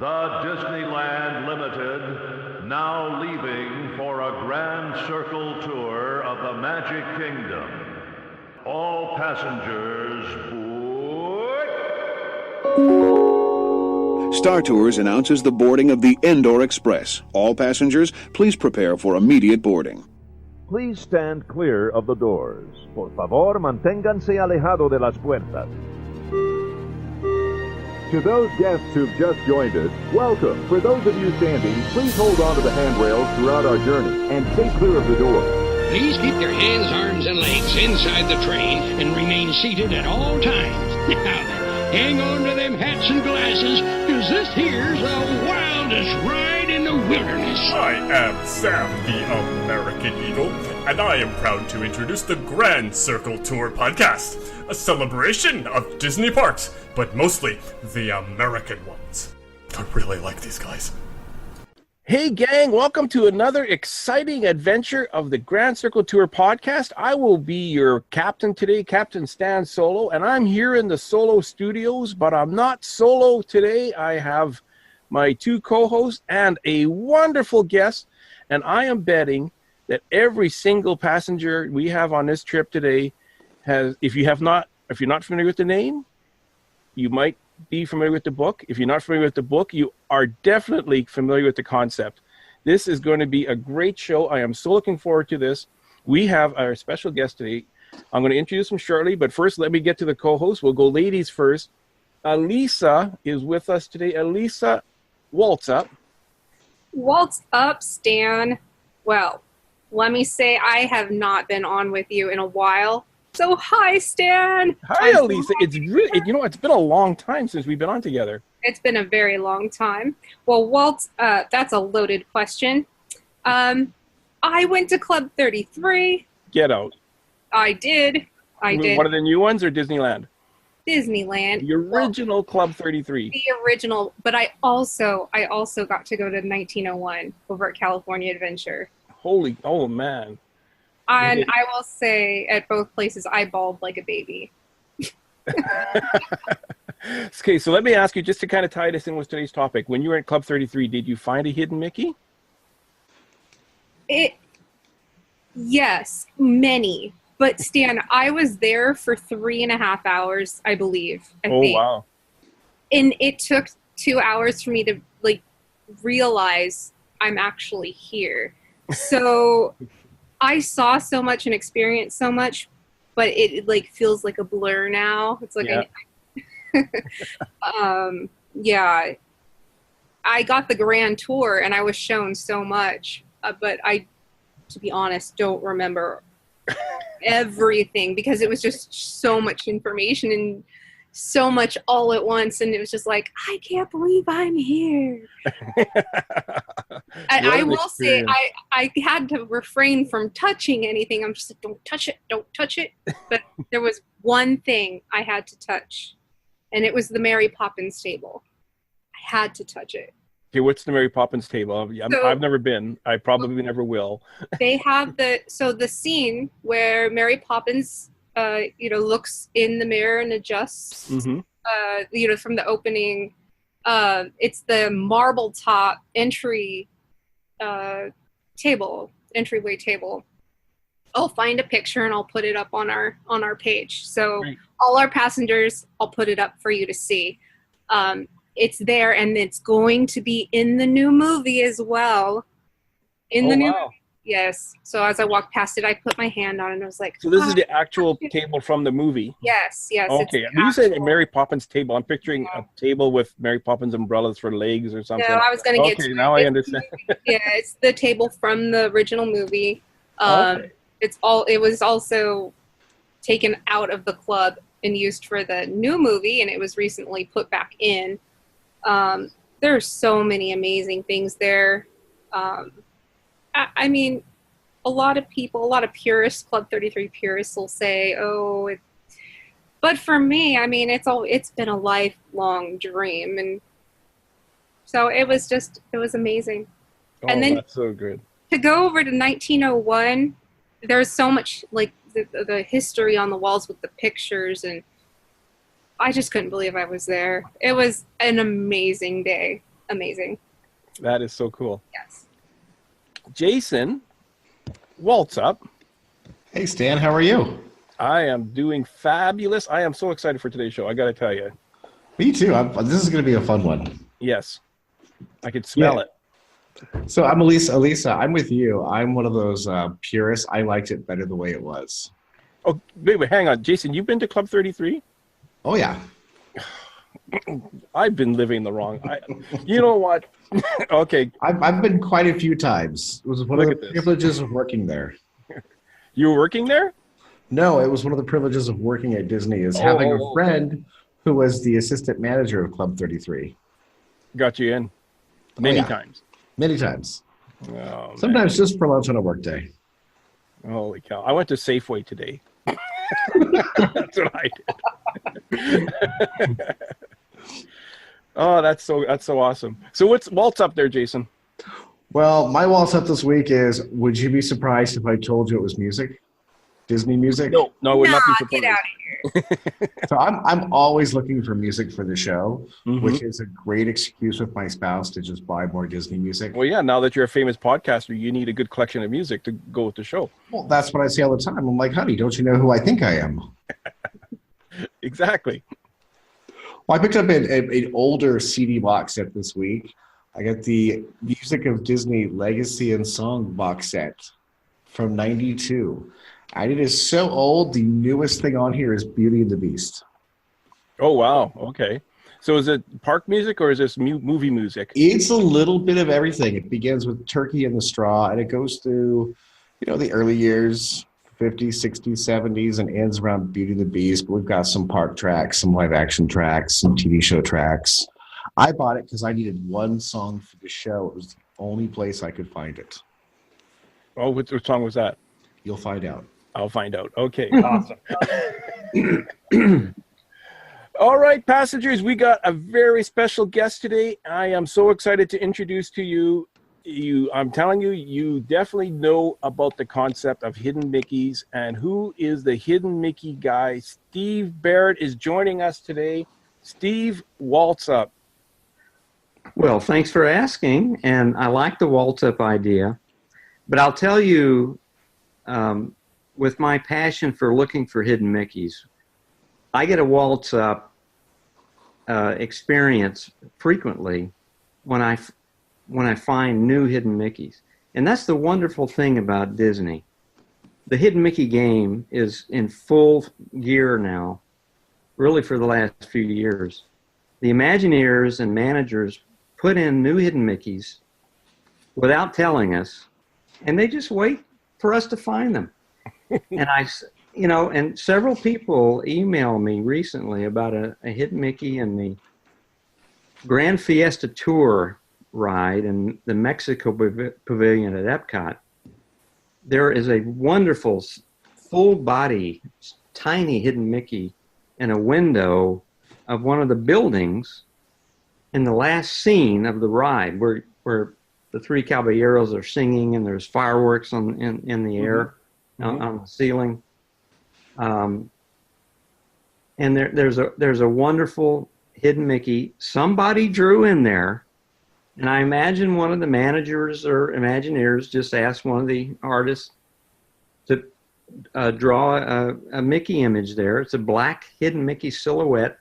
The Disneyland Limited, now leaving for a grand circle tour of the Magic Kingdom. All passengers board. Star Tours announces the boarding of the Endor Express. All passengers, please prepare for immediate boarding. Please stand clear of the doors. Por favor, manténganse alejado de las puertas. To those guests who've just joined us, welcome. For those of you standing, please hold on to the handrails throughout our journey and stay clear of the door. Please keep your hands, arms, and legs inside the train and remain seated at all times. Now then, hang on to them hats and glasses, because this here's the wildest ride in the wilderness. I am Sam, the American Eagle, and I am proud to introduce the Grand Circle Tour podcast, a celebration of Disney parks, but mostly the American ones. I really like these guys. Hey gang, welcome to another exciting adventure of the Grand Circle Tour podcast. I will be your captain today, Captain Stan Solo, and I'm here in the Solo studios, but I'm not solo today. I have my two co-hosts and a wonderful guest, and I am betting that every single passenger we have on this trip today has, if you're not familiar with the name, you might be familiar with the book. If you're not familiar with the book, you are definitely familiar with the concept. This is going to be a great show. I am so looking forward to this. We have our special guest today. I'm going to introduce him shortly, but first let me get to the co-host. We'll go ladies first. Elisa is with us today. Elisa, waltz up. Waltz up, Stan. Well, let me say I have not been on with you in a while. So hi, Stan. Hi, Elisa. It's really, it's been a long time since we've been on together. It's been a very long time. Well, Walt, that's a loaded question. I went to Club 33. Get out. I did. One of the new ones or Disneyland? Disneyland. The original Club 33. The original, but I also got to go to 1901 over at California Adventure. Oh man. And I will say, at both places, I bawled like a baby. Okay, so let me ask you, just to kind of tie this in with today's topic, when you were at Club 33, did you find a hidden Mickey? Yes, many. But Stan, I was there for 3.5 hours, I believe. I think. Wow. And it took 2 hours for me to realize I'm actually here. So I saw so much and experienced so much, but it feels like a blur now. It's like, yeah. I got the grand tour and I was shown so much, but I, to be honest, don't remember everything because it was just so much information and so much all at once, and it was just like, I can't believe I'm here. I will say I had to refrain from touching anything. I'm just like, don't touch it. But there was one thing I had to touch, and it was the Mary Poppins table. I had to touch it. Okay, what's the Mary Poppins table? I've never been. I probably never will. They have the scene where Mary Poppins looks in the mirror and adjusts, from the opening. It's the marble top entryway table. I'll find a picture and I'll put it up on our page. So Great. All our passengers, I'll put it up for you to see. It's there, and it's going to be in the new movie as well. Movie. Yes. So as I walked past it, I put my hand on it and I was like, so this is the actual table from the movie? Yes. Okay. When you say a Mary Poppins table, I'm picturing a table with Mary Poppins umbrellas for legs or something. No, I was going to get to it. Okay, now I understand. Yeah, it's the table from the original movie. It was also taken out of the club and used for the new movie, and it was recently put back in. There are so many amazing things there. I mean, a lot of purists, Club 33 purists will say, but for me, I mean, it's been a lifelong dream. And so it was amazing. And then that's so good. To go over to 1901, there's so much the history on the walls with the pictures, and I just couldn't believe I was there. It was an amazing day. amazing. That is so cool. Yes. Jason, waltz up. Hey, Stan, how are you? I am doing fabulous. I am so excited for today's show. I got to tell you. Me too. This is going to be a fun one. Yes. I could smell it. So I'm Elisa. Elisa, I'm with you. I'm one of those purists. I liked it better the way it was. Oh, wait, hang on. Jason, you've been to Club 33? Oh, yeah. I've been living the wrong. You know what? Okay. I've been quite a few times. It was one of the privileges of working there. You were working there? No, it was one of the privileges of working at Disney is having a friend who was the assistant manager of Club 33. Got you in many times. Many times. Oh, sometimes just for lunch on a work day. Holy cow. I went to Safeway today. That's what I did. Oh, that's so awesome. So what's waltz up there, Jason? Well, my waltz up this week is, would you be surprised if I told you it was music? Disney music? No, I would not be surprised. Get out of here. So I'm always looking for music for the show, which is a great excuse with my spouse to just buy more Disney music. Well, yeah, now that you're a famous podcaster, you need a good collection of music to go with the show. Well, that's what I say all the time. I'm like, honey, don't you know who I think I am? Exactly. Well, I picked up an older CD box set this week. I got the Music of Disney Legacy and Song box set from '92. And it is so old, the newest thing on here is Beauty and the Beast. Oh, wow. Okay. So is it park music or is this movie music? It's a little bit of everything. It begins with Turkey in the Straw, and it goes through, the early years, 50s, 60s, 70s, and ends around Beauty and the Beast. But we've got some park tracks, some live action tracks, some TV show tracks. I bought it because I needed one song for the show. It was the only place I could find it. Oh, what song was that? You'll find out. I'll find out. Okay, awesome. All right, passengers, we got a very special guest today. I am so excited to introduce to you. I'm telling you, you definitely know about the concept of hidden Mickeys. And who is the hidden Mickey guy? Steve Barrett is joining us today. Steve, waltz up. Well, thanks for asking, and I like the waltz-up idea. But I'll tell you, with my passion for looking for hidden Mickeys, I get a waltz-up experience frequently when I find new hidden Mickeys. And that's the wonderful thing about Disney. The hidden Mickey game is in full gear now, really for the last few years. The Imagineers and managers put in new hidden Mickeys without telling us, and they just wait for us to find them. And and several people emailed me recently about a hidden Mickey in the Grand Fiesta Tour ride in the Mexico Pavilion at Epcot. There is a wonderful full body, tiny hidden Mickey in a window of one of the buildings in the last scene of the ride where the three caballeros are singing and there's fireworks in the air on the ceiling. And there's a wonderful hidden Mickey somebody drew in there. And I imagine one of the managers or Imagineers just asked one of the artists to draw a Mickey image there. It's a black hidden Mickey silhouette,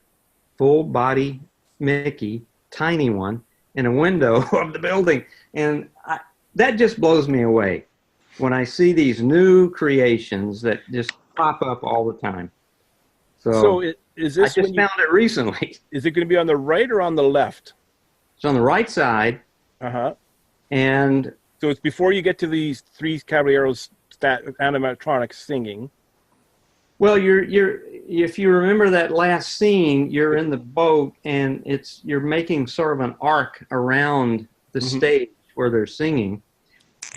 full body Mickey, tiny one, in a window of the building. And that just blows me away when I see these new creations that just pop up all the time. So is this I just found it recently. Is it going to be on the right or on the left? It's on the right side. And so it's before you get to these three caballeros animatronics singing. Well, if you remember that last scene, you're in the boat and you're making sort of an arc around the stage where they're singing.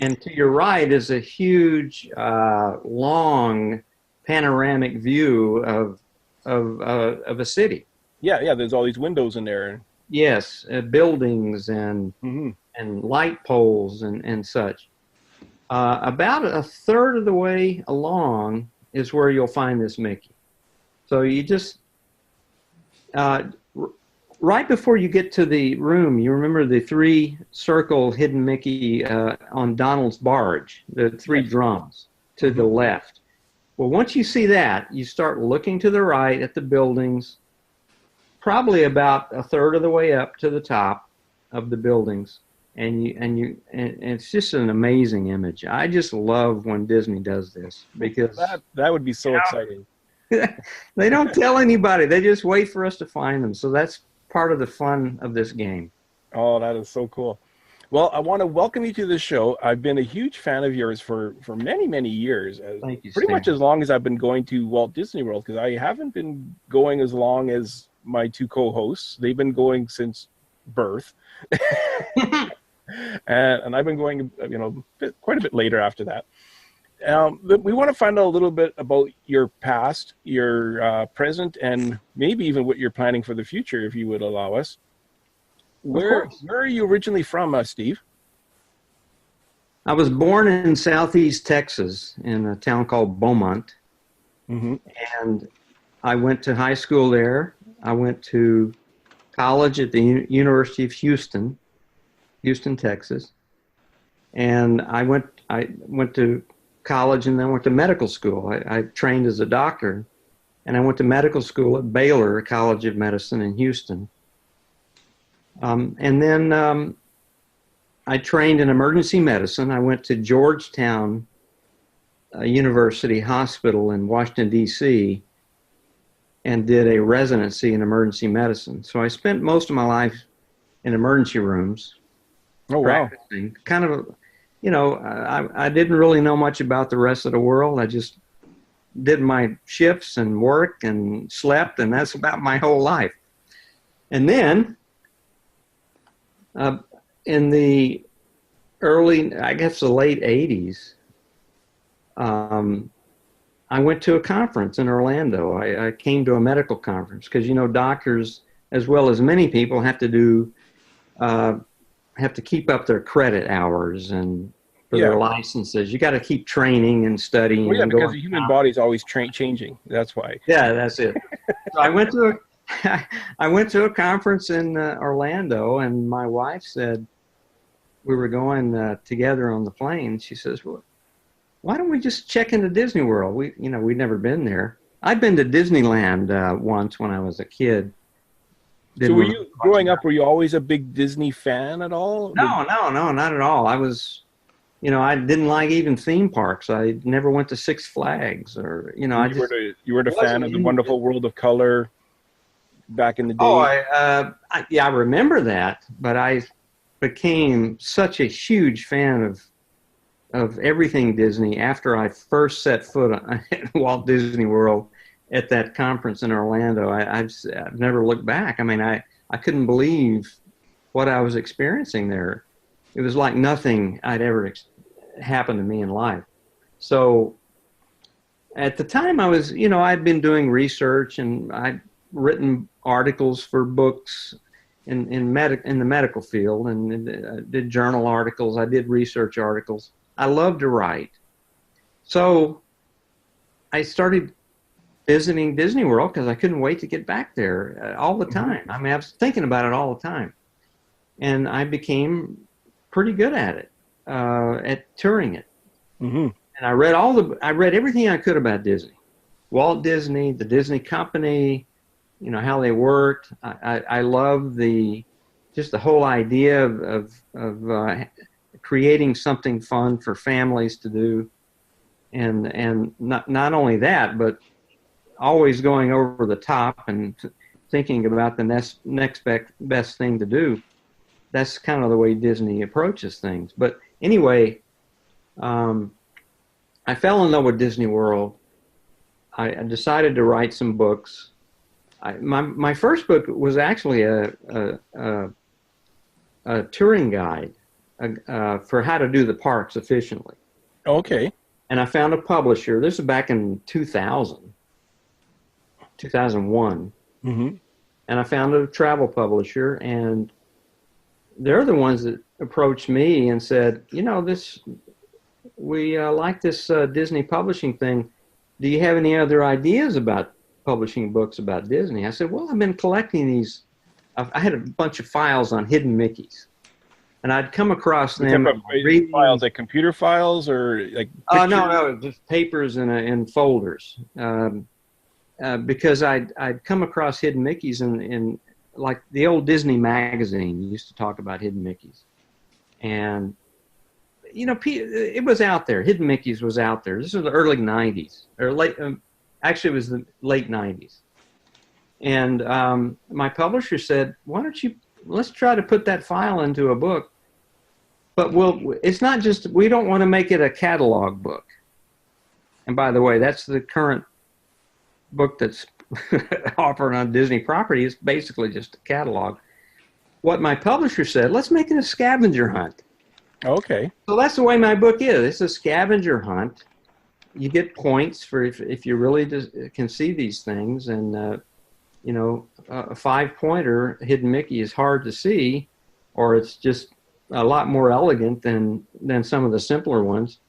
And to your right is a huge, long panoramic view of a city. Yeah. There's all these windows in there. Yes, buildings and light poles and such. About a third of the way along is where you'll find this Mickey. So you just right before you get to the room, you remember the three-circle hidden Mickey on Donald's barge, the three drums to the left. Well, once you see that, you start looking to the right at the buildings, probably about a third of the way up to the top of the buildings, and it's just an amazing image. I just love when Disney does this because that would be so exciting. They don't tell anybody. They just wait for us to find them. So that's part of the fun of this game. Oh, that is so cool. Well, I want to welcome you to the show. I've been a huge fan of yours for many, many years. Thank you, pretty Stan. much as long as I've been going to Walt Disney World, because I haven't been going as long as my two co-hosts. They've been going since birth. and I've been going, quite a bit later after that. We want to find out a little bit about your past, your present, and maybe even what you're planning for the future, if you would allow us. Where are you originally from, Steve? I was born in southeast Texas in a town called Beaumont. And I went to high school there. I went to college at the University of Houston, Texas. And I went to college and then went to medical school. I trained as a doctor, and I went to medical school at Baylor College of Medicine in Houston. And then I trained in emergency medicine. I went to Georgetown University Hospital in Washington, D.C., and did a residency in emergency medicine. So I spent most of my life in emergency rooms. Oh, wow. Practicing. Kind of, I didn't really know much about the rest of the world. I just did my shifts and work and slept, and that's about my whole life. And then in the early, I guess the late 80s, I went to a conference in Orlando. I came to a medical conference because, doctors, as well as many people, have to keep up their credit hours and for their licenses. You got to keep training and studying. Well, yeah, and because the human body is always changing. That's why. Yeah, that's it. So I went to a conference in Orlando, and my wife said, we were going together on the plane. She says, well, why don't we just check into Disney World? We'd never been there. I'd been to Disneyland once when I was a kid. So were you, growing up, were you always a big Disney fan at all? No, not at all. I was, I didn't like even theme parks. I never went to Six Flags or, you were a fan of the Wonderful World of Color back in the day? Oh, I remember that, but I became such a huge fan of everything Disney after I first set foot at Walt Disney World at that conference in Orlando. I've never looked back. I mean, I couldn't believe what I was experiencing there. It was like nothing I'd ever happened to me in life. So at the time I was, I'd been doing research and I'd written articles for books in the medical field, and did journal articles. I did research articles. I love to write. So I started visiting Disney World because I couldn't wait to get back there all the time. I mean, I was thinking about it all the time. And I became pretty good at it, at touring it. And I read everything I could about Disney. Walt Disney, the Disney Company, how they worked. I love just the whole idea of creating something fun for families to do, and not only that, but always going over the top and thinking about the next best thing to do. That's kind of the way Disney approaches things. But anyway, I fell in love with Disney World. I decided to write some books. My first book was actually a touring guide for how to do the parks efficiently. Okay. And I found a publisher. This is back in 2001. And I found a travel publisher, and they're the ones that approached me and said, we like this Disney publishing thing. Do you have any other ideas about publishing books about Disney? I said, well, I've been collecting these I had a bunch of files on hidden Mickeys, and I'd come across them. Reading files, like computer files, or like oh no, just papers in folders. Because I'd come across hidden Mickeys in like the old Disney magazine used to talk about hidden Mickeys, and it was out there. Hidden Mickeys was out there. This was the early '90s, or late. Actually, it was the late '90s. And my publisher said, "Why don't let's try to put that file into a book? But it's not just, we don't want to make it a catalog book." And by the way, that's the current book that's offered on Disney property. Is basically just a catalog. What my publisher said, let's make it a scavenger hunt. Okay. So that's the way my book is. It's a scavenger hunt. You get points for if you really can see these things. And, a 5-pointer hidden Mickey is hard to see, or it's just a lot more elegant than some of the simpler ones.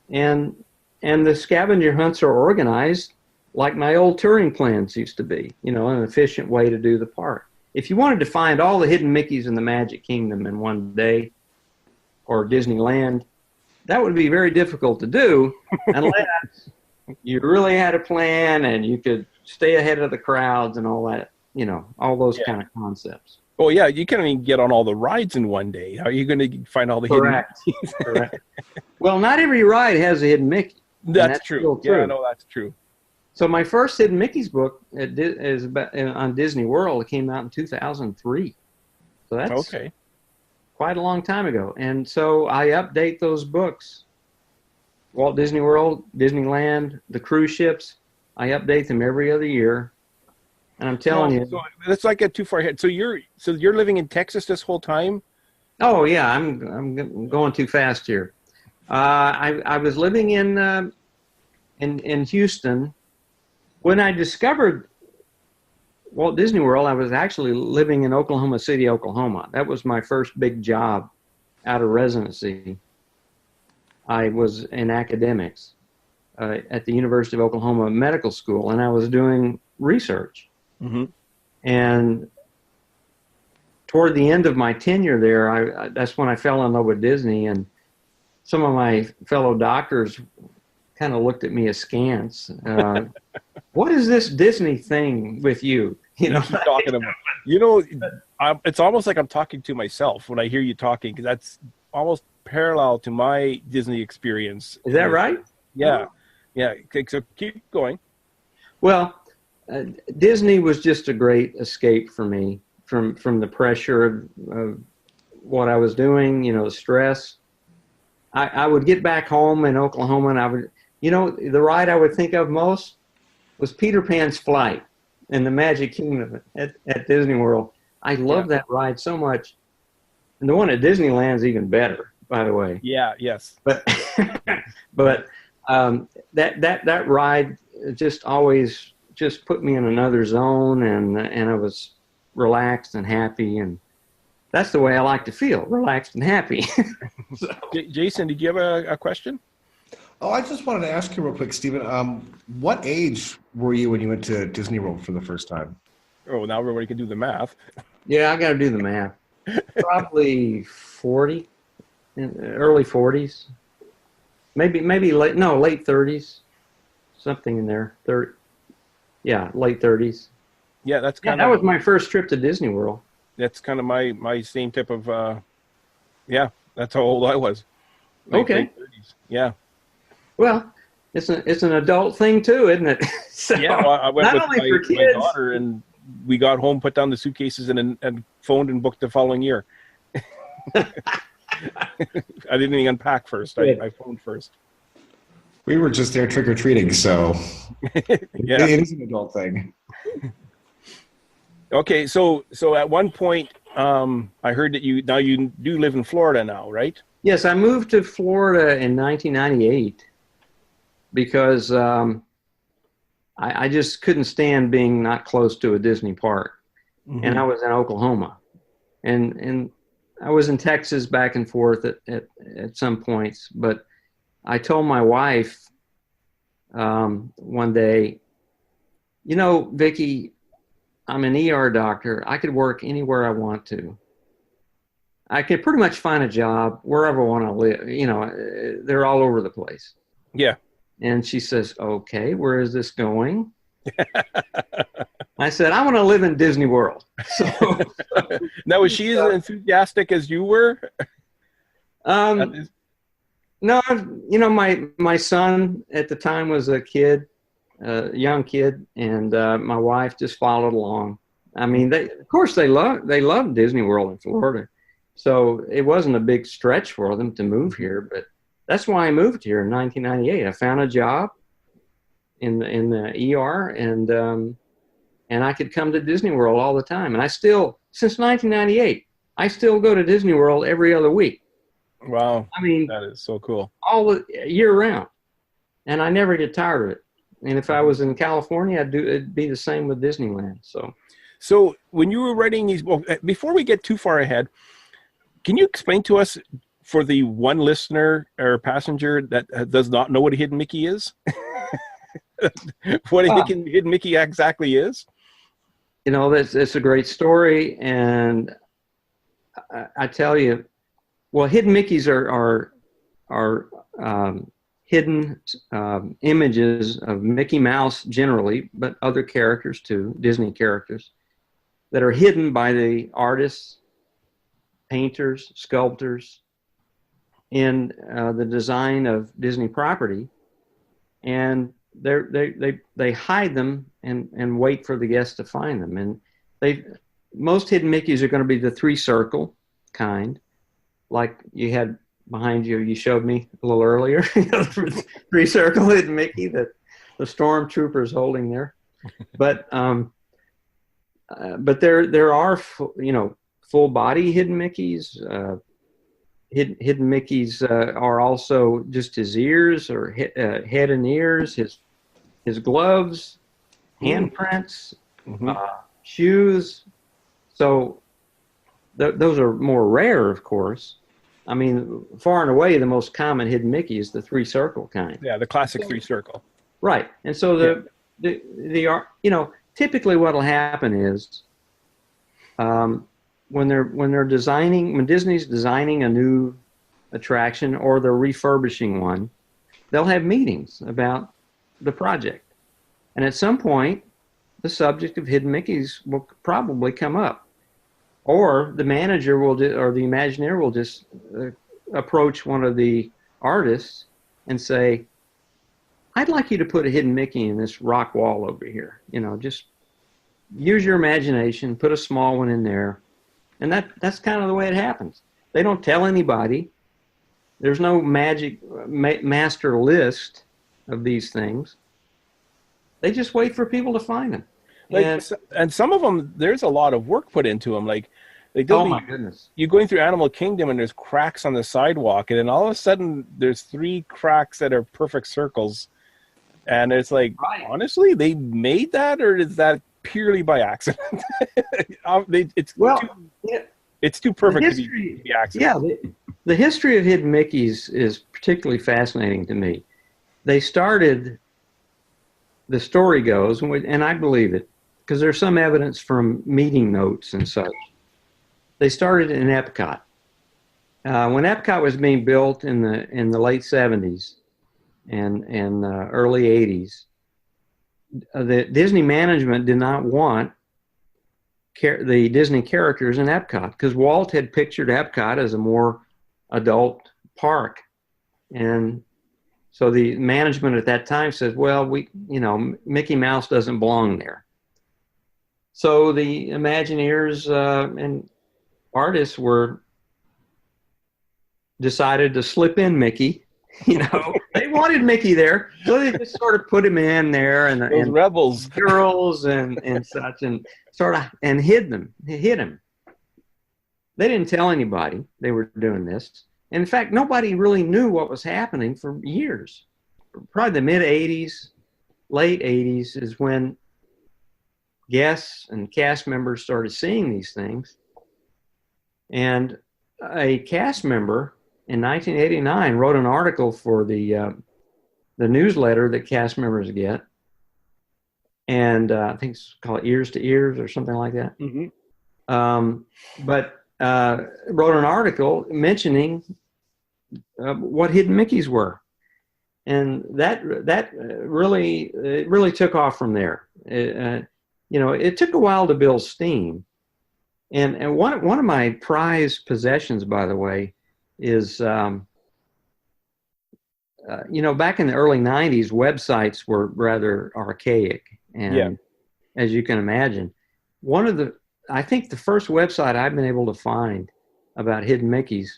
And the scavenger hunts are organized like my old touring plans used to be, an efficient way to do the park. If you wanted to find all the hidden Mickeys in the Magic Kingdom in one day, or Disneyland, that would be very difficult to do unless you really had a plan and you could stay ahead of the crowds and all that, all those kind of concepts. Oh yeah, you can't even get on all the rides in one day. How are you going to find all the Correct. hidden Mickeys? Correct. Well, not every ride has a hidden Mickey. That's true. Yeah, no, that's true. So my first hidden Mickey's book is on Disney World. It came out in 2003. So that's okay. Quite a long time ago. And so I update those books. Walt Disney World, Disneyland, the cruise ships, I update them every other year. And I'm telling you. So let's not get too far ahead. So you're living in Texas this whole time? Oh yeah, I'm going too fast here. I was living in Houston. When I discovered Walt Disney World, I was actually living in Oklahoma City, Oklahoma. That was my first big job out of residency. I was in academics at the University of Oklahoma Medical School, and I was doing research. Mm-hmm. And toward the end of my tenure there, that's when I fell in love with Disney, and some of my fellow doctors kind of looked at me askance. What is this Disney thing with you? Talking about. It's almost like I'm talking to myself when I hear you talking, because that's almost parallel to my Disney experience. Is that right? Yeah. Yeah. Okay, so keep going. Well, Disney was just a great escape for me from the pressure of what I was doing, the stress. I would get back home in Oklahoma, and I would, the ride I would think of most was Peter Pan's Flight in the Magic Kingdom at Disney World. I love that ride so much. And the one at Disneyland's even better, by the way. Yeah, yes. But that ride just always just put me in another zone, and I was relaxed and happy, and that's the way I like to feel, relaxed and happy. So. Jason, did you have a question? Oh, I just wanted to ask you real quick, Stephen. What age were you when you went to Disney World for the first time? Oh, now everybody can do the math. Yeah, I got to do the math. Probably 40, early 40s, maybe late 30s, something in there. 30, yeah, late 30s. Yeah, that's that was my first trip to Disney World. That's kind of my same type of. That's how old I was. Late 30s. Yeah. Well, it's an adult thing too, isn't it? So, yeah, well, I went not with only for kids. My daughter, and we got home, put down the suitcases, and phoned and booked the following year. I didn't even unpack first. I phoned first. We were just there trick-or-treating, so yeah. It is an adult thing. Okay, so at one point, I heard that you do live in Florida now, right? Yes, I moved to Florida in 1998 because I just couldn't stand being not close to a Disney park. Mm-hmm. And I was in Oklahoma. And I was in Texas back and forth at some points. But I told my wife one day, Vicki, I'm an ER doctor. I could work anywhere I want to. I could pretty much find a job wherever I want to live. You know, they're all over the place. Yeah. And she says, okay, where is this going? I said, I want to live in Disney World. So now, was she as enthusiastic as you were? No, you know, my son at the time was a kid, a young kid, and my wife just followed along. I mean, of course they love Disney World in Florida, so it wasn't a big stretch for them to move here. But that's why I moved here in 1998. I found a job in the ER, and I could come to Disney World all the time. And I still, since 1998, I still go to Disney World every other week. Wow. I mean, that is so cool. All the year round. And I never get tired of it. And if I was in California, it'd be the same with Disneyland. So when you were writing these, well, before we get too far ahead, can you explain to us, for the one listener or passenger that does not know what a hidden Mickey is, what a hidden Mickey exactly is? You know, it's a great story. And I tell you, well, hidden Mickeys are hidden images of Mickey Mouse generally, but other characters too, Disney characters, that are hidden by the artists, painters, sculptors in the design of Disney property, and they hide them and wait for the guests to find them. And most hidden Mickeys are going to be the three-circle kind, like you had behind you. You showed me a little earlier, three-circle hidden Mickey that the stormtroopers holding there. But there are, you know, full-body hidden Mickeys. Hidden Mickeys are also just his ears or head and ears, his gloves, handprints, shoes. So those are more rare, of course. I mean, far and away, the most common hidden Mickey is the three-circle kind. Yeah, the classic three-circle. Right. And so the you know, typically what'll happen is when Disney's designing a new attraction or they're refurbishing one, they'll have meetings about the project. And at some point, the subject of hidden Mickeys will probably come up. Or the manager or the Imagineer will just approach one of the artists and say, I'd like you to put a hidden Mickey in this rock wall over here. You know, just use your imagination, put a small one in there. And that's kind of the way it happens. They don't tell anybody. There's no magic master list of these things. They just wait for people to find them. And some of them, there's a lot of work put into them. Like oh my goodness! You're going through Animal Kingdom and there's cracks on the sidewalk, and then all of a sudden there's 3 cracks that are perfect circles, and it's like, honestly, they made that, or is that purely by accident? It's too perfect to be accident. Yeah, the history of hidden Mickeys is particularly fascinating to me. They started, the story goes, and I believe it, because there's some evidence from meeting notes and such. They started in Epcot. When Epcot was being built in the late 70s and early 80s, the Disney management did not want the Disney characters in Epcot because Walt had pictured Epcot as a more adult park. And so the management at that time said, well, Mickey Mouse doesn't belong there. So the Imagineers and artists decided to slip in Mickey. You know, they wanted Mickey there, so they just sort of put him in there, and those rebels, girls, and such, and sort of hid him. They didn't tell anybody they were doing this. And in fact, nobody really knew what was happening for years. Probably the mid '80s, late '80s is when guests and cast members started seeing these things. And a cast member in 1989 wrote an article for the newsletter that cast members get. and I think it's called Ears to Ears or something like that. But wrote an article mentioning what hidden Mickeys were, and that really took off from there. It took a while to build steam, and one of my prized possessions, by the way, is back in the early 90s, websites were rather archaic, and as you can imagine, I think the first website I've been able to find about hidden Mickeys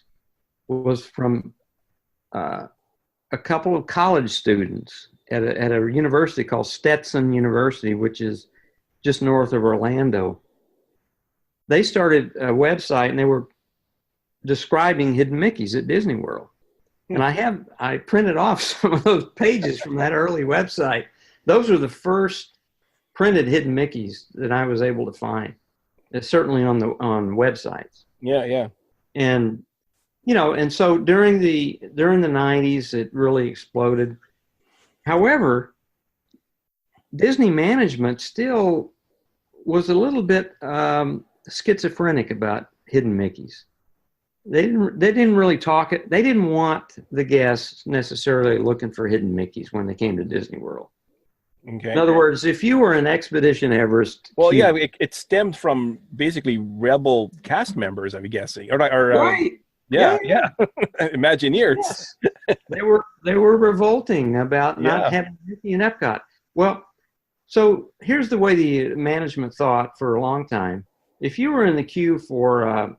was from a couple of college students at a university called Stetson University, which is just north of Orlando. They started a website and they were describing hidden Mickeys at Disney World. And I printed off some of those pages from that early website. Those were the first printed hidden Mickeys that I was able to find. It's certainly on websites. Yeah. And and so during the 90s, it really exploded. However, Disney management still was a little bit schizophrenic about hidden Mickeys. They didn't really talk it. They didn't want the guests necessarily looking for hidden Mickeys when they came to Disney World. Okay. In other words, if you were an Expedition Everest, it stemmed from basically rebel cast members, I'm guessing, right? Yeah. Imagineers. Yes. They were revolting about not having Mickey in Epcot. Well, so here's the way the management thought for a long time. If you were in the queue for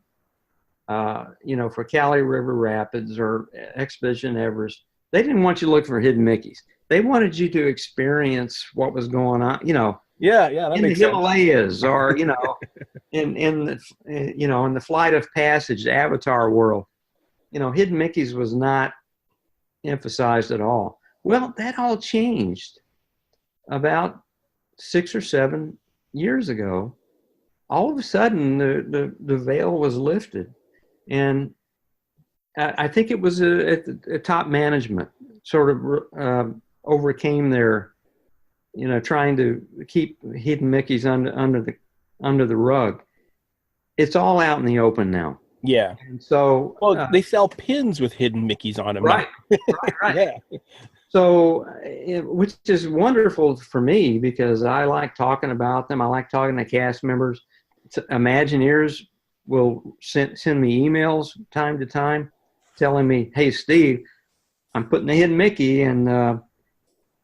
for Cali River Rapids or Expedition Everest, they didn't want you to look for hidden Mickeys. They wanted you to experience what was going on, in the Himalayas or, in the Flight of Passage, the Avatar world. Hidden Mickeys was not emphasized at all. Well, that all changed about 6 or 7 years ago. All of a sudden, the veil was lifted. And I think it was a top management sort of overcame their, trying to keep hidden Mickeys under the rug. It's all out in the open now. Yeah. And so, they sell pins with hidden Mickeys on them. Right. Right. Yeah. So, which is wonderful for me because I like talking about them. I like talking to cast members. Imagineers will send me emails time to time telling me, "Hey, Steve, I'm putting a hidden Mickey in the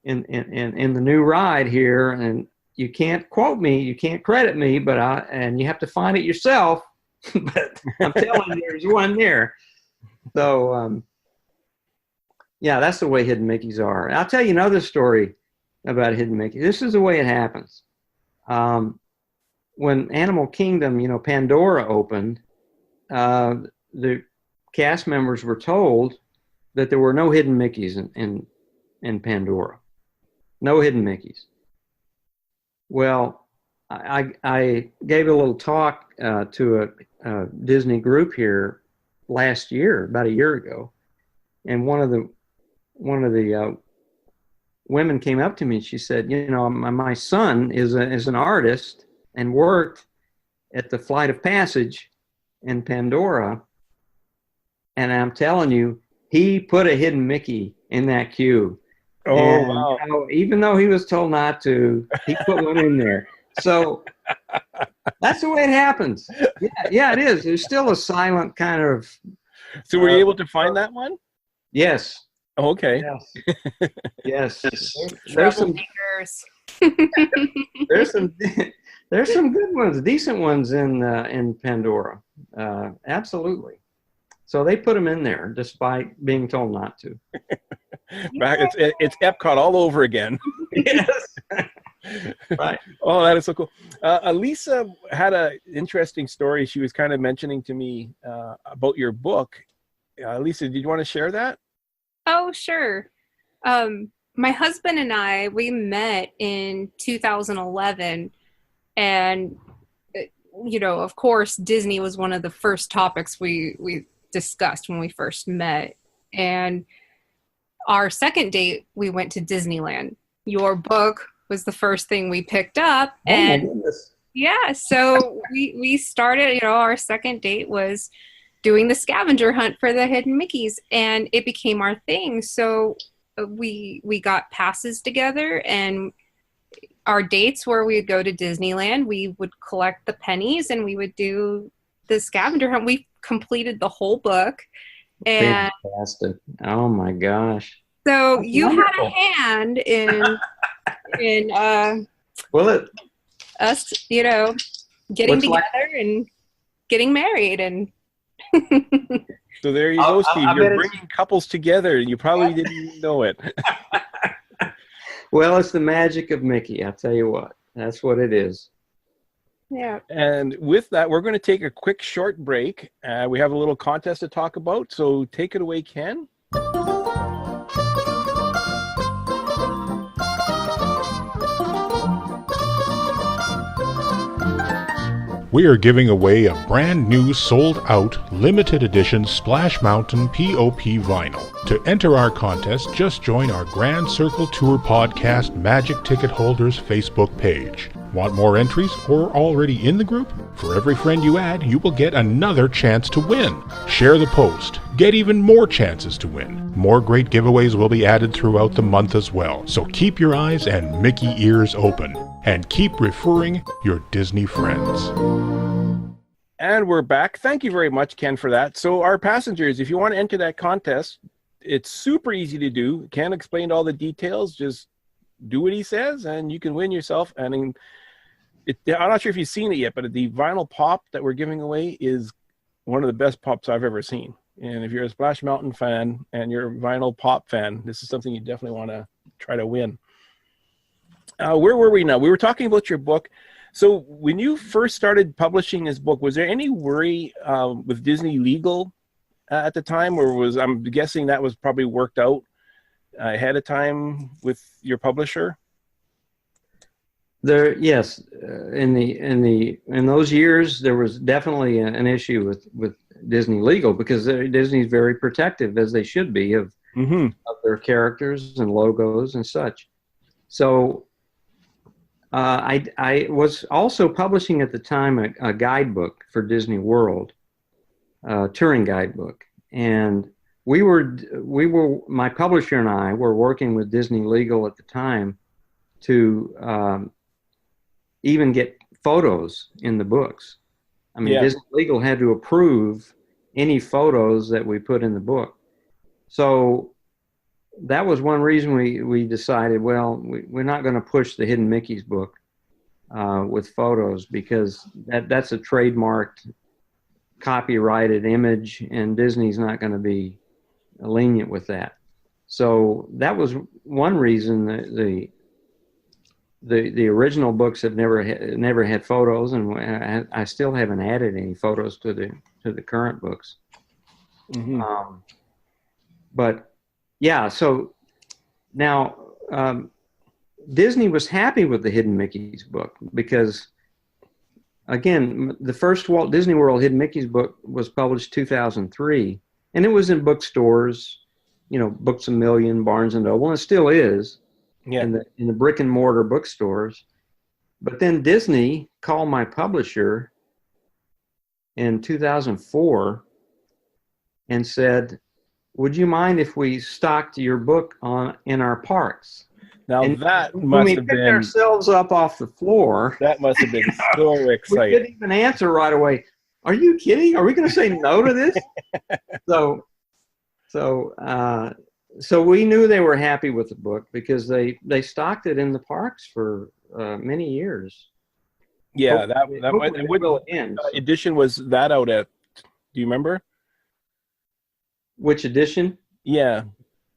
new ride here, and you can't quote me, you can't credit me, and you have to find it yourself. But I'm telling you, there's one there." So, that's the way hidden Mickeys are. And I'll tell you another story about hidden Mickey. This is the way it happens. When Animal Kingdom, Pandora opened, the cast members were told that there were no hidden Mickeys in Pandora. No hidden Mickeys. Well, I gave a little talk to a Disney group here last year, about a year ago, and one of the women came up to me and she said, my son is an artist and worked at the Flight of Passage in Pandora, and I'm telling you, he put a hidden Mickey in that queue. Oh, and, wow. Even though he was told not to, he put one in there. So that's the way it happens. Yeah, it is. There's still a silent kind of. So were you able to find that one? Yes. Oh, okay. Yes. There's some there's some good ones, decent ones in Pandora. Absolutely. So they put them in there despite being told not to. It's Epcot all over again. Yes. Right. Oh, that is so cool. Lisa had an interesting story. She was kind of mentioning to me about your book. Lisa, did you want to share that? Oh, sure. My husband and I, we met in 2011, and of course, Disney was one of the first topics we discussed when we first met. And our second date, we went to Disneyland. Your book was the first thing we picked up. Oh, my And goodness. yeah, so we started, you know, our second date was doing the scavenger hunt for the hidden Mickeys, and it became our thing. So we got passes together, and our dates where we would go to Disneyland, we would collect the pennies and we would do the scavenger hunt. We completed the whole book. And Fantastic. Oh my gosh. so That's you wonderful. had a hand in Well, us, you know, getting Looks like- together and getting married. And So there you go, Steve. I You're bet it's- bringing couples together, and you probably didn't even know it. well, it's the magic of Mickey. I'll tell you what. That's what it is. yeah. And with that, we're going to take a quick short break. We have a little contest to talk about, so take it away, Ken. We are giving away a brand new sold-out limited edition Splash Mountain POP vinyl. To enter our contest, just join our Grand Circle Tour Podcast Magic Ticket Holders Facebook page. Want more entries or already in the group? For every friend you add, you will get another chance to win. Share the post. Get even more chances to win. More great giveaways will be added throughout the month as well. So keep your eyes and Mickey ears open. And keep referring your Disney friends. And we're back. Thank you very much, Ken, for that. So our passengers, if you want to enter that contest, it's super easy to do. Ken explained all the details. Just do what he says, and you can win yourself. And I'm not sure if you've seen it yet, but the vinyl pop that we're giving away is one of the best pops I've ever seen. And if you're a Splash Mountain fan and you're a vinyl pop fan, this is something you definitely want to try to win. Where were we now? We were talking about your book. So when you first started publishing this book, was there any worry with Disney legal at the time, or I'm guessing that was probably worked out ahead of time with your publisher? Yes, in those years there was definitely an issue with Disney legal, because Disney's very protective, as they should be, of their characters and logos and such. So I was also publishing at the time a guidebook for Disney World, touring guidebook, and we were my publisher and I were working with Disney Legal at the time to even get photos in the books. I mean, Disney Legal had to approve any photos that we put in the book. So that was one reason we decided, well, we're not going to push the Hidden Mickey's book with photos, because that's a trademarked, copyrighted image, and Disney's not going to be lenient with that. So that was one reason that the original books have never had photos, and I still haven't added any photos to the current books. But yeah, so now Disney was happy with the Hidden Mickey's book, because again, the first Walt Disney World Hidden Mickey's book was published 2003, and it was in bookstores, Books A Million, Barnes and Noble, and it still is. Yeah. In the brick and mortar bookstores. But then Disney called my publisher in 2004 and said, "Would you mind if we stocked your book in our parks?" Now that must have been, ourselves up off the floor. That must have been so exciting. We didn't even answer right away. Are you kidding? Are we going to say no to this? So we knew they were happy with the book, because they stocked it in the parks for many years. Yeah, what edition was that out at? Do you remember? Which edition? Yeah,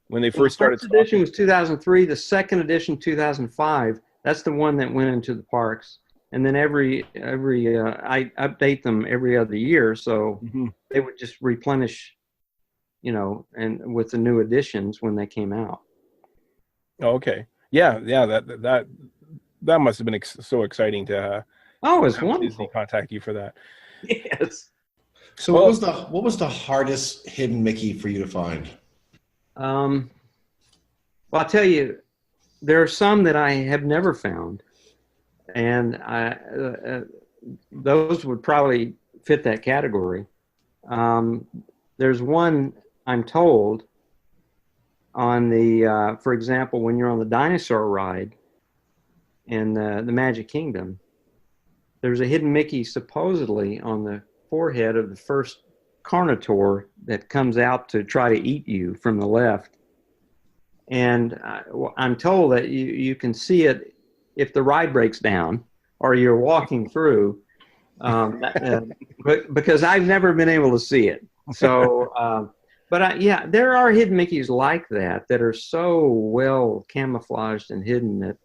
when they first started. The first edition was 2003. The second edition, 2005. That's the one that went into the parks. And then every I update them every other year, so they would just replenish, and with the new editions when they came out. Okay. Yeah. That must have been so exciting to. It's wonderful. Disney contact you for that. Yes. So what was the hardest Hidden Mickey for you to find? Well, I'll tell you, there are some that I have never found, and those would probably fit that category. There's one, I'm told, on the, for example, when you're on the dinosaur ride in the Magic Kingdom, there's a hidden Mickey supposedly on the forehead of the first Carnotaur that comes out to try to eat you from the left. And I'm told that you can see it if the ride breaks down or you're walking through, because I've never been able to see it. So, yeah, there are hidden Mickeys like that are so well camouflaged and hidden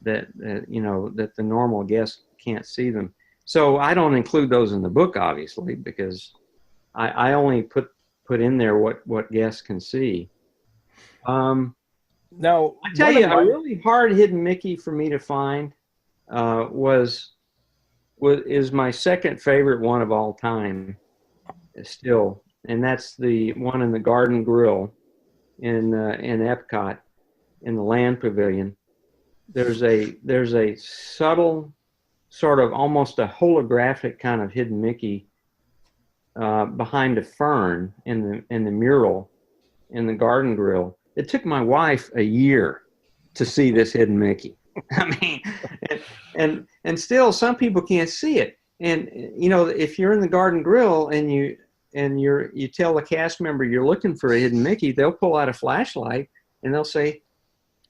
that the normal guest can't see them. So I don't include those in the book, obviously, because I only put in there what guests can see. Now, I tell you, a really hard hidden Mickey for me to find is my second favorite one of all time, still, and that's the one in the Garden Grill in Epcot, in the Land Pavilion. There's a subtle, sort of almost a holographic kind of hidden Mickey behind a fern in the mural in the Garden Grill. It took my wife a year to see this hidden Mickey. I mean, and still some people can't see it. And if you're in the Garden Grill and you tell the cast member you're looking for a hidden Mickey, they'll pull out a flashlight and they'll say,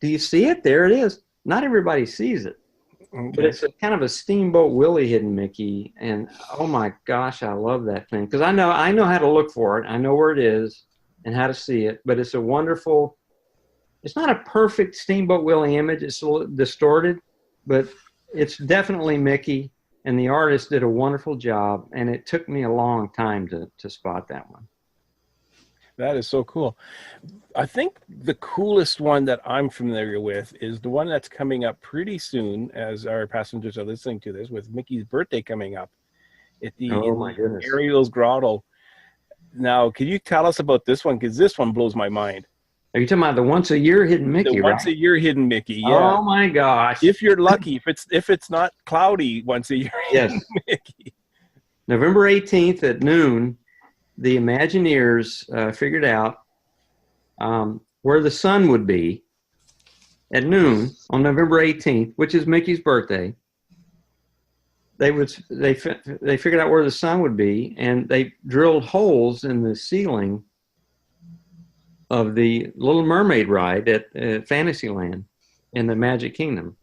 "Do you see it? There it is." Not everybody sees it. Okay. But it's kind of a Steamboat Willie hidden Mickey, and oh my gosh, I love that thing because I know how to look for it. I know where it is and how to see it. But it's a wonderful. It's not a perfect Steamboat Willie image. It's a little distorted, but it's definitely Mickey, and the artist did a wonderful job. And it took me a long time to spot that one. That is so cool. I think the coolest one that I'm familiar with is the one that's coming up pretty soon, as our passengers are listening to this, with Mickey's birthday coming up at the Ariel's Grotto. Now, can you tell us about this one? Because this one blows my mind. Are you talking about the once-a-year hidden Mickey, the right? Once-a-year hidden Mickey, yeah. Oh, my gosh. If you're lucky, if it's not cloudy once-a-year hidden Mickey. November 18th at noon, the Imagineers figured out where the sun would be at noon on November 18th, which is Mickey's birthday. They figured out where the sun would be, and they drilled holes in the ceiling of the Little Mermaid ride at Fantasyland in the Magic Kingdom.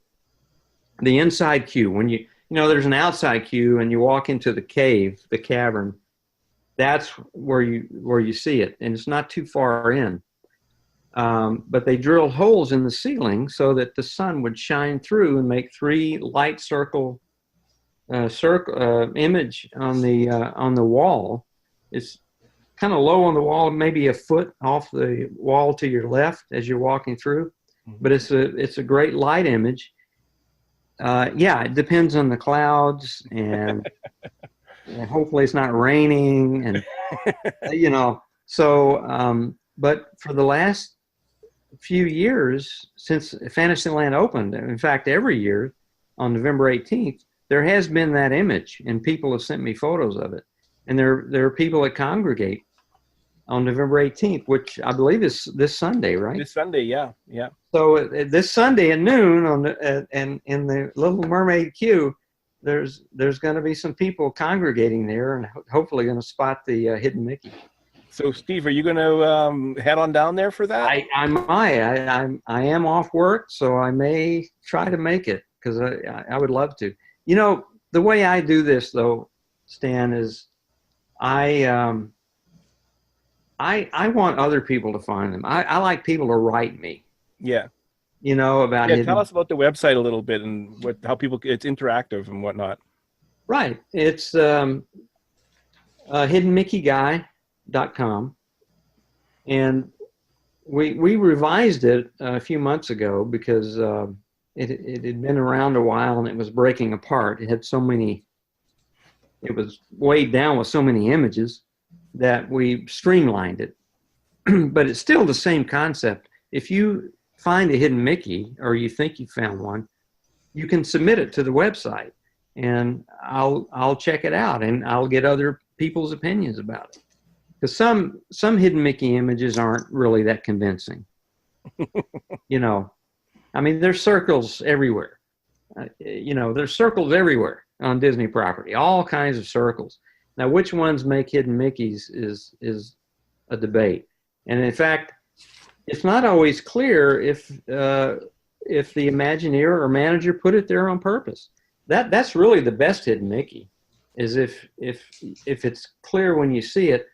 The inside queue, when there's an outside queue and you walk into the cave, the cavern, that's where you see it, and it's not too far in. But they drilled holes in the ceiling so that the sun would shine through and make 3 light circle image on the wall. It's kind of low on the wall, maybe a foot off the wall to your left as you're walking through, but it's a great light image. It depends on the clouds and hopefully it's not raining and but for the last few years since Fantasyland opened, in fact every year on November 18th there has been that image, and people have sent me photos of it, and there are people that congregate on November 18th, which I believe is this Sunday, right? This Sunday, yeah. So this Sunday at noon in the Little Mermaid queue, there's going to be some people congregating there and hopefully going to spot the hidden Mickey. So, Steve, are you going to head on down there for that? I might. I am off work, so I may try to make it because I would love to. The way I do this, though, Stan, is I want other people to find them. I like people to write me. Yeah. About hidden. Tell us about the website a little bit and how people, it's interactive and whatnot. Right. It's hiddenmickeyguy.com. And we revised it a few months ago because it had been around a while and it was breaking apart. It was weighed down with so many images that we streamlined it. But it's still the same concept. If you find a hidden Mickey, or you think you found one, you can submit it to the website, and I'll check it out, and I'll get other people's opinions about it. Because some hidden Mickey images aren't really that convincing. You know, I mean, there's circles everywhere. There's circles everywhere on Disney property, all kinds of circles. Now, which ones make hidden Mickeys is a debate. And in fact, it's not always clear if the Imagineer or manager put it there on purpose. That's really the best hidden Mickey, is if it's clear when you see it,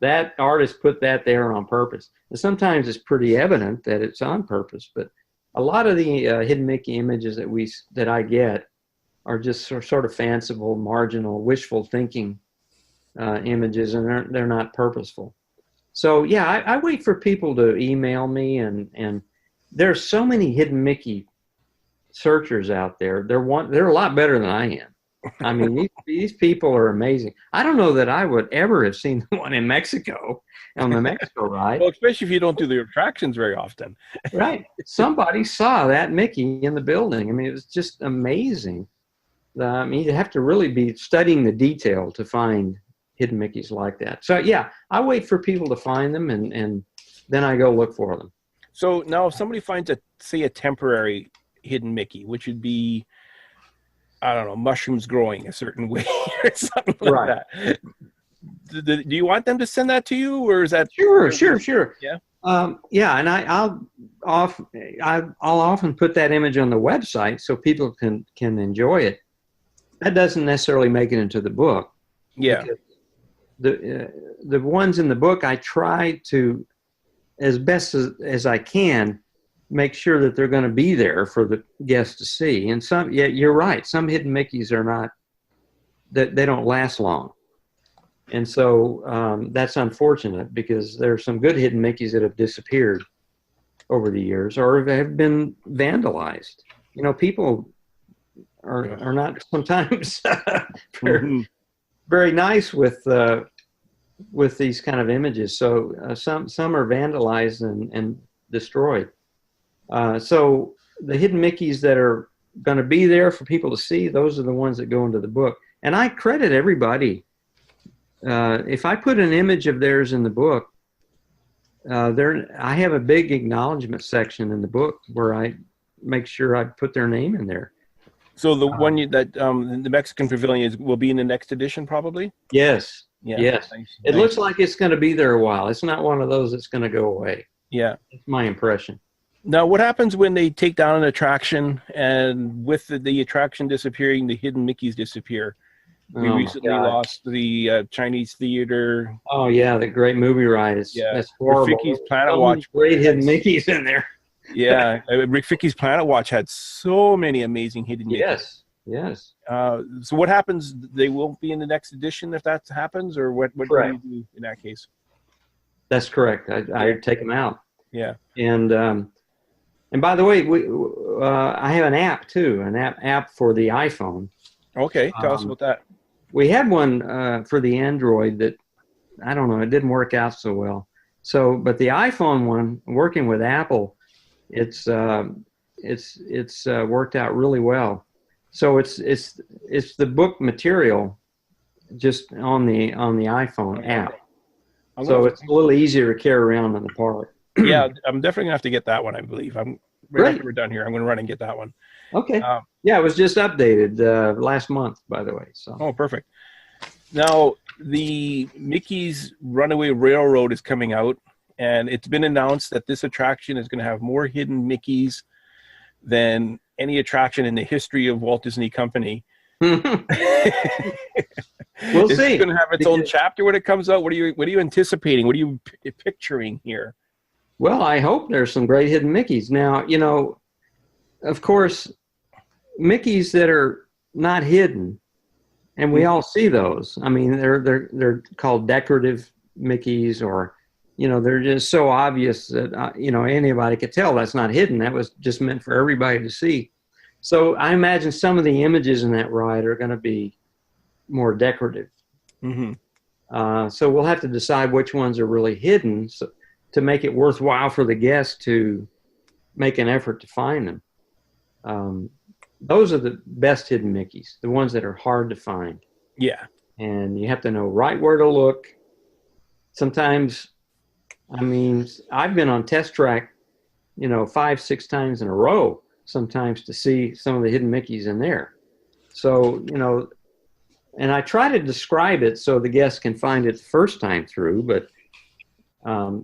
that artist put that there on purpose. And sometimes it's pretty evident that it's on purpose, but a lot of the hidden Mickey images that I get are just sort of fanciful, marginal, wishful thinking images, and they're not purposeful. So yeah, I wait for people to email me, and there's so many hidden Mickey searchers out there. They're a lot better than I am. I mean, these people are amazing. I don't know that I would ever have seen the one in Mexico on the Mexico ride. Well, especially if you don't do the attractions very often. Right. Somebody saw that Mickey in the building. I mean, it was just amazing. I mean, you have to really be studying the detail to find hidden Mickeys like that. So yeah, I wait for people to find them, and then I go look for them. So now if somebody finds a temporary hidden Mickey, which would be, I don't know, mushrooms growing a certain way or something like that. Do you want them to send that to you, or is that sure? Yeah. Yeah, and I'll often put that image on the website so people can enjoy it. That doesn't necessarily make it into the book. Yeah. The ones in the book, I try to, as best as I can, make sure that they're going to be there for the guests to see. And you're right. Some hidden Mickeys are not, that they don't last long. And so that's unfortunate, because there are some good hidden Mickeys that have disappeared over the years or have been vandalized. You know, people are not sometimes very nice with these kind of images. So some are vandalized and destroyed. So the hidden Mickeys that are going to be there for people to see, those are the ones that go into the book. And I credit everybody. If I put an image of theirs in the book, I have a big acknowledgement section in the book where I make sure I put their name in there. So the one the Mexican Pavilion will be in the next edition, probably? Yes. Yeah. Yes. It looks like it's going to be there a while. It's not one of those that's going to go away. Yeah. That's my impression. Now, what happens when they take down an attraction, and with the attraction disappearing, the hidden Mickeys disappear? We recently lost the Chinese theater. Oh yeah, the great movie ride. That's horrible. Raffiki's Planet Watch. Great hidden Mickeys in there. Yeah, Raffiki's Planet Watch had so many amazing hidden Mickeys. Yes. So what happens? They won't be in the next edition if that happens, or what do you do in that case? That's correct. I take them out. Yeah. And by the way, I have an app too, an app for the iPhone. Okay, tell us about that. We had one for the Android that, I don't know, it didn't work out so well. So, but the iPhone one, working with Apple, it's worked out really well. So it's the book material just on the iPhone app. So it's a little easier to carry around in the park. Yeah, I'm definitely gonna have to get that one. I believe right after we're done here, I'm gonna run and get that one. Okay. Yeah, it was just updated last month, by the way. So. Oh, perfect. Now, the Mickey's Runaway Railroad is coming out, and it's been announced that this attraction is going to have more hidden Mickeys than any attraction in the history of Walt Disney Company. We'll Is see. It's going to have its own chapter when it comes out. What are you anticipating? What are you picturing here? Well, I hope there's some great hidden Mickeys. Now, you know, of course, Mickeys that are not hidden, and we all see those. I mean, they're called decorative Mickeys, or, you know, they're just so obvious that you know, anybody could tell that's not hidden. That was just meant for everybody to see. So I imagine some of the images in that ride are going to be more decorative. Mm-hmm. So we'll have to decide which ones are really hidden, to make it worthwhile for the guests to make an effort to find them. Those are the best hidden Mickeys, the ones that are hard to find. Yeah. And you have to know right where to look. Sometimes, I mean, I've been on test track, 5-6 times in a row, sometimes to see some of the hidden Mickeys in there. So, and I try to describe it so the guests can find it the first time through, but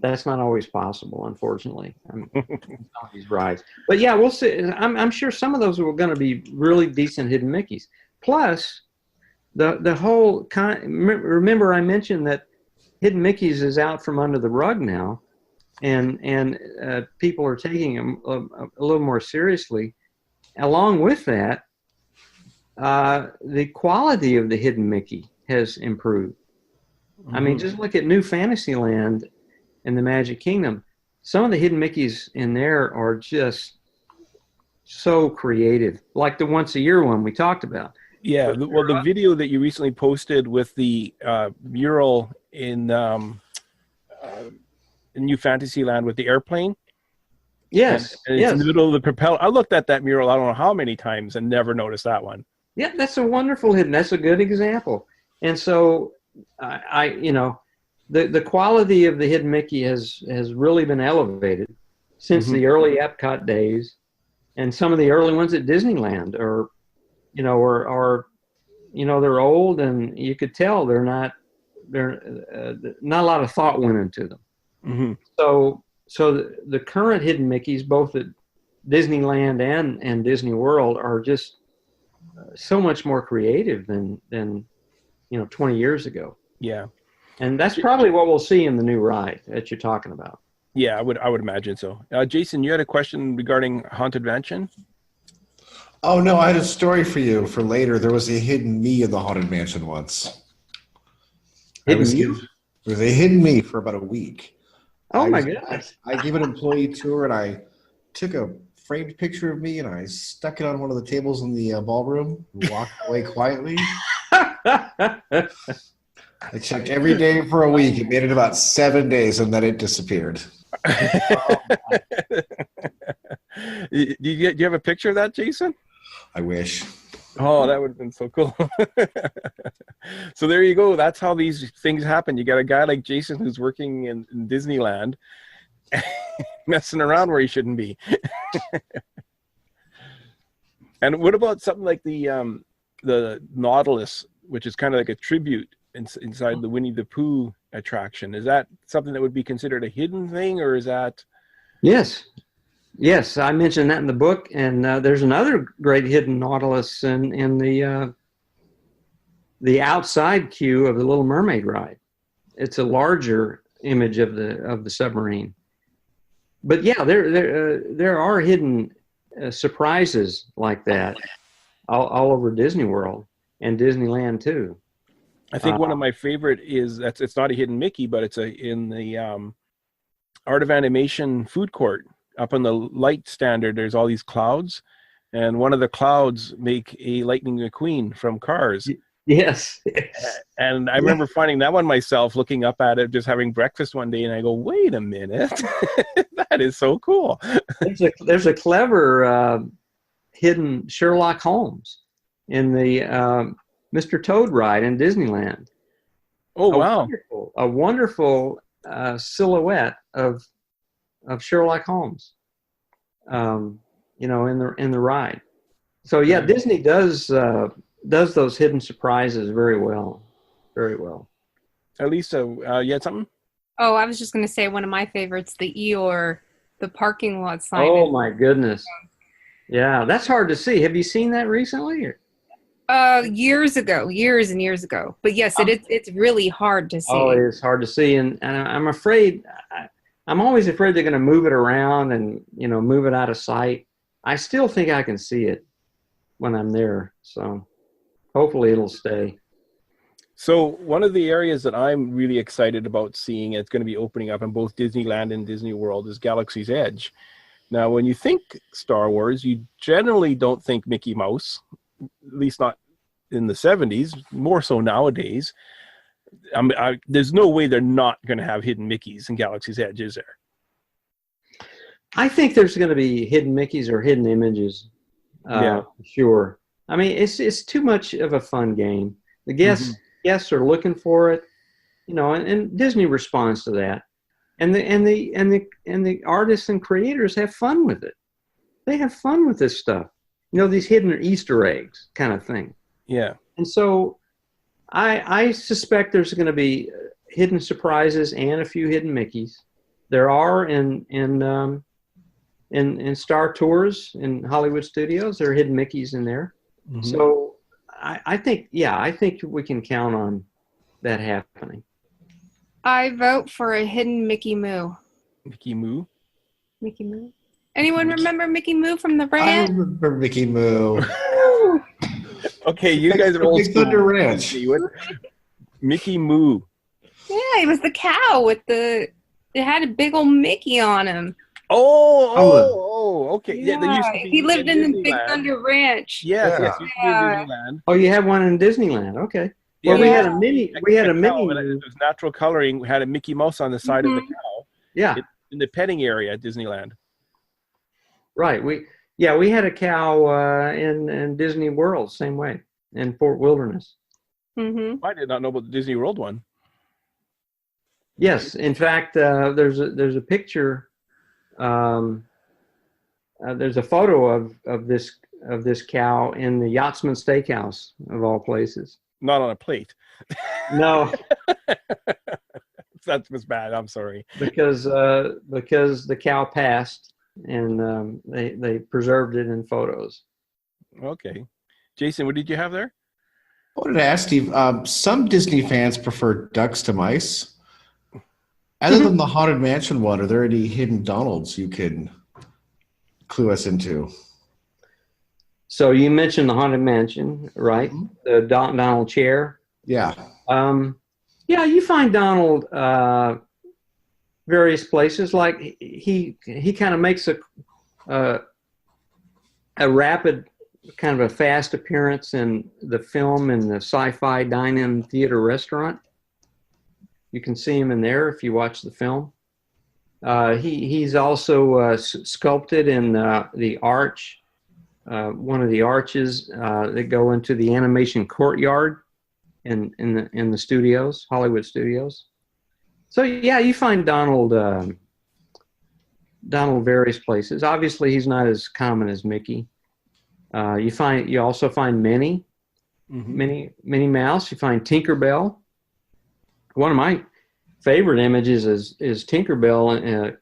that's not always possible, unfortunately. Some of these rides. But yeah, we'll see. I'm sure some of those are going to be really decent hidden Mickeys. Plus, the whole remember I mentioned that hidden Mickeys is out from under the rug now, and people are taking them a little more seriously. Along with that, the quality of the hidden Mickey has improved. I mean, just look at New Fantasyland and the Magic Kingdom. Some of the hidden Mickeys in there are just so creative, like the once a year one we talked about. Yeah, the video that you recently posted with the mural in New Fantasyland with the airplane. Yes, and it's in the middle of the propeller. I looked at that mural I don't know how many times and never noticed that one. Yeah, that's a wonderful hidden. That's a good example. And so, the quality of the hidden Mickey has really been elevated since the early Epcot days, and some of the early ones at Disneyland are they're old, and you could tell not a lot of thought went into them. Mm-hmm. So the current hidden Mickeys, both at Disneyland and Disney World, are just so much more creative than 20 years ago. Yeah. And that's probably what we'll see in the new ride that you're talking about. Yeah, I would imagine so. Jason, you had a question regarding Haunted Mansion? Oh, no, I had a story for you for later. There was a hidden me in the Haunted Mansion once. There was a hidden me for about a week. Oh, my goodness. I gave an employee tour, and I took a framed picture of me, and I stuck it on one of the tables in the ballroom and walked away quietly. I checked every day for a week. It made it about 7 days, and then it disappeared. Do you have a picture of that, Jason? I wish. Oh, that would have been so cool. So there you go. That's how these things happen. You got a guy like Jason who's working in Disneyland messing around where he shouldn't be. And what about something like the Nautilus, which is kind of like a tribute inside the Winnie the Pooh attraction? Is that something that would be considered a hidden thing, or is that? Yes, I mentioned that in the book, and there's another great hidden Nautilus in the outside queue of the Little Mermaid ride. It's a larger image of the submarine. But yeah, there are hidden surprises like that all over Disney World and Disneyland too. I think one of my favorite is it's not a hidden Mickey, but it's in the Art of Animation food court. Up on the light standard, there's all these clouds, and one of the clouds make a Lightning McQueen from Cars. Yes. And I remember finding that one myself, looking up at it, just having breakfast one day, and I go, wait a minute, that is so cool. There's a clever hidden Sherlock Holmes in the Mr. Toad ride in Disneyland. Oh, wow. A wonderful silhouette of Sherlock Holmes, in the ride. So yeah, Disney does those hidden surprises very well, very well. Lisa, you had something? Oh, I was just going to say one of my favorites, the Eeyore, the parking lot sign. Oh my goodness, yeah, that's hard to see. Have you seen that recently? Years and years ago. But yes, it's really hard to see. Oh, it is hard to see, and I'm afraid. I'm always afraid they're going to move it around and, move it out of sight. I still think I can see it when I'm there. So hopefully it'll stay. So one of the areas that I'm really excited about seeing, it's going to be opening up in both Disneyland and Disney World, is Galaxy's Edge. Now, when you think Star Wars, you generally don't think Mickey Mouse, at least not in the 70s, more so nowadays. There's no way they're not going to have hidden Mickeys in Galaxy's Edge, is there? I think there's going to be hidden Mickeys or hidden images. Yeah. Sure. I mean, it's too much of a fun game. The Mm-hmm. guests are looking for it, and Disney responds to that. And the artists and creators have fun with it. They have fun with this stuff. These hidden Easter eggs kind of thing. Yeah. And so I suspect there's going to be hidden surprises and a few hidden Mickeys. There are in Star Tours in Hollywood Studios. There are hidden Mickeys in there. Mm-hmm. So I think we can count on that happening. I vote for a hidden Mickey Moo. Mickey Moo? Mickey Moo. Anyone remember Mickey Moo from the I Ranch? remember Mickey Moo. Okay, you guys are old Big school. Thunder Ranch. Mickey Moo. Yeah, he was the cow with it had a big old Mickey on him. Okay. Yeah, they used to be he lived in the Big Disneyland. Thunder Ranch. Yes, Yeah. used to be in Disneyland. Oh, you have one in Disneyland. Okay. Well, Yeah. we had a mini. We had a mini. It was natural coloring. We had a Mickey Mouse on the side of the cow. Yeah. In the petting area at Disneyland. Right. We had a cow in Disney World, same way, in Fort Wilderness. Mm-hmm. I did not know about the Disney World one. Yes, in fact, there's a picture. There's a photo of this cow in the Yachtsman Steakhouse of all places. Not on a plate. No, That was bad. I'm sorry. because the cow passed, and they preserved it in photos. Okay. Jason, what did you have there? I wanted to ask Steve, some Disney fans prefer ducks to mice. Other than the Haunted Mansion one, are there any hidden Donalds you can clue us into? So you mentioned the Haunted Mansion, right? Mm-hmm. The Donald chair. Yeah. Yeah, you find Donald various places. Like he kind of makes a rapid, kind of a fast appearance in the film in the Sci-Fi Dine-In Theater Restaurant. You can see him in there if you watch the film. He's also sculpted in the arch, one of the arches that go into the animation courtyard in the studios, Hollywood studios. So yeah, you find Donald various places. Obviously, he's not as common as Mickey. You also find Minnie, Minnie Mouse. You find Tinkerbell. One of my favorite images is Tinkerbell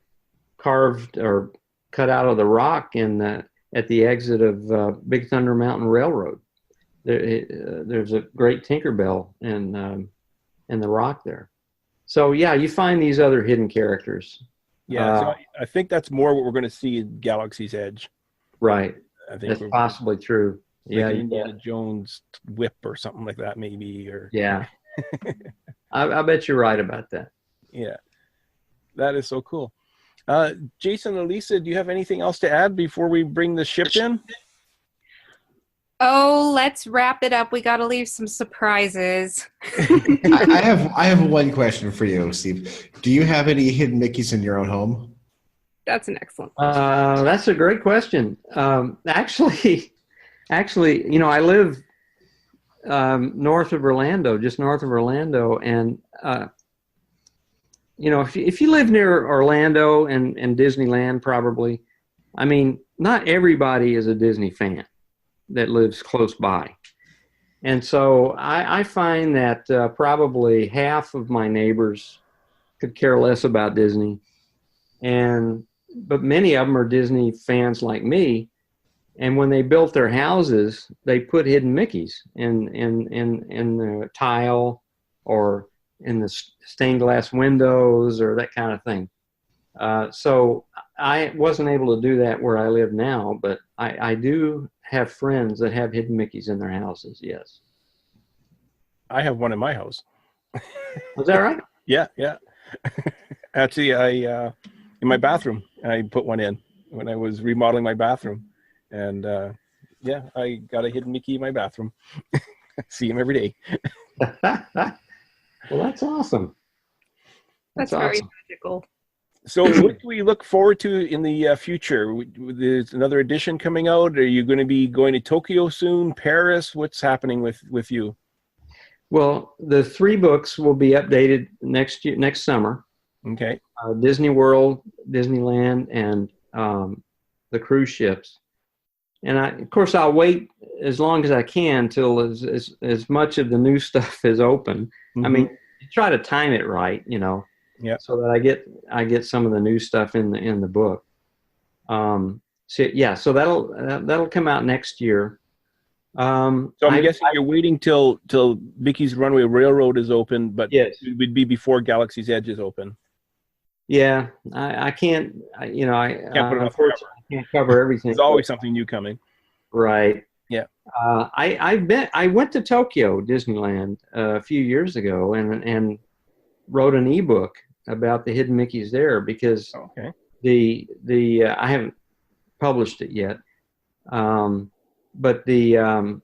carved or cut out of the rock at the exit of Big Thunder Mountain Railroad. There's a great Tinkerbell in the rock there. So yeah, you find these other hidden characters. Yeah, so I think that's more what we're going to see in Galaxy's Edge. Right. I think That's possibly true. like Yeah, Indiana Jones whip or something like that, maybe. Or yeah. I bet you're right about that. Yeah, that is so cool. Jason and Lisa, do you have anything else to add before we bring the ship in? Oh, let's wrap it up. We got to leave some surprises. I have one question for you, Steve. Do you have any hidden Mickeys in your own home? That's an excellent question. That's a great question. Actually, I live north of Orlando, just north of Orlando, and if you live near Orlando and Disneyland, probably, I mean, not everybody is a Disney fan that lives close by. And so I find that probably half of my neighbors could care less about Disney. But many of them are Disney fans like me. And when they built their houses, they put hidden Mickeys in the tile or in the stained glass windows or that kind of thing. So I wasn't able to do that where I live now, but I do have friends that have hidden Mickeys in their houses, yes. I have one in my house. Is that right? Yeah. Actually, I in my bathroom, I put one in when I was remodeling my bathroom. And I got a hidden Mickey in my bathroom. See him every day. Well, that's awesome. That's very awesome. magical. So what do we look forward to in the future? There's another edition coming out. Are you going to be going to Tokyo soon? Paris? What's happening with you? Well, the 3 books will be updated next summer. Okay. Disney World, Disneyland, and the cruise ships. And of course, I'll wait as long as I can till as much of the new stuff is open. Mm-hmm. I mean, try to time it right, Yeah. So that I get some of the new stuff in the book. So that'll come out next year. So I'm guessing you're waiting till Mickey's Runaway Railroad is open, but yes, it would be before Galaxy's Edge is open. Yeah, I can't. Can't put it off forever. I can't cover everything. There's always something new coming. Right. Yeah. I went to Tokyo Disneyland a few years ago and wrote an ebook about the hidden Mickeys there because I haven't published it yet, but the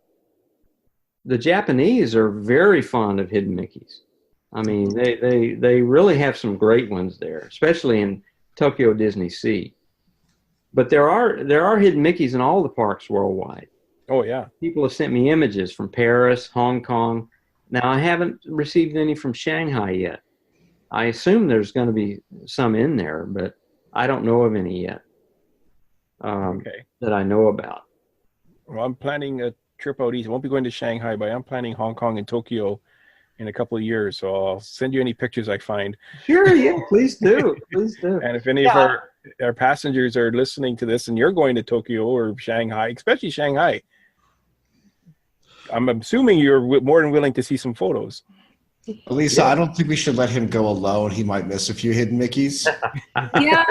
Japanese are very fond of hidden Mickeys. I mean, they really have some great ones there, especially in Tokyo Disney Sea. But there are hidden Mickeys in all the parks worldwide. Oh yeah. People have sent me images from Paris, Hong Kong. Now I haven't received any from Shanghai yet. I assume there's going to be some in there, but I don't know of any yet. That I know about. Well, I'm planning a trip out east. I won't be going to Shanghai, but I'm planning Hong Kong and Tokyo in a couple of years. So I'll send you any pictures I find. Sure, yeah, please do. Please do. And if any of our passengers are listening to this and you're going to Tokyo or Shanghai, especially Shanghai, I'm assuming you're more than willing to see some photos. Lisa, I don't think we should let him go alone. He might miss a few hidden Mickeys. Yeah.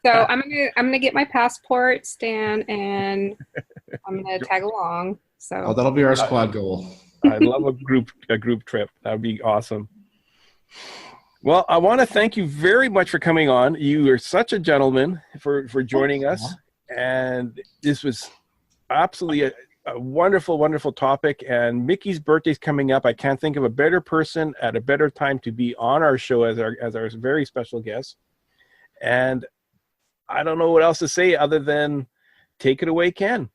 So I'm gonna get my passport, Stan, and I'm gonna tag along. So that'll be our squad goal. I love a group trip. That would be awesome. Well, I want to thank you very much for coming on. You are such a gentleman for joining us, and this was absolutely a wonderful, wonderful topic. And Mickey's birthday's coming up. I can't think of a better person at a better time to be on our show as our very special guest. And I don't know what else to say other than take it away, Ken.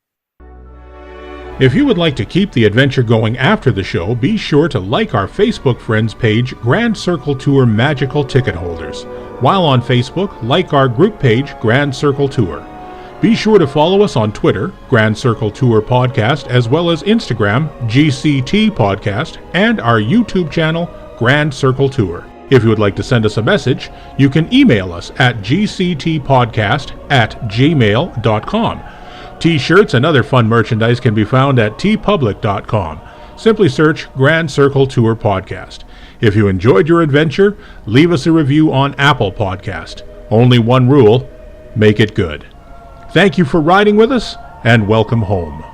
If you would like to keep the adventure going after the show, be sure to like our Facebook friends page, Grand Circle Tour Magical Ticket Holders. While on Facebook, like our group page, Grand Circle Tour. Be sure to follow us on Twitter, Grand Circle Tour Podcast, as well as Instagram, GCT Podcast, and our YouTube channel, Grand Circle Tour. If you would like to send us a message, you can email us at gctpodcast@gmail.com. T-shirts and other fun merchandise can be found at tpublic.com. Simply search Grand Circle Tour Podcast. If you enjoyed your adventure, leave us a review on Apple Podcast. Only one rule, make it good. Thank you for riding with us, and welcome home.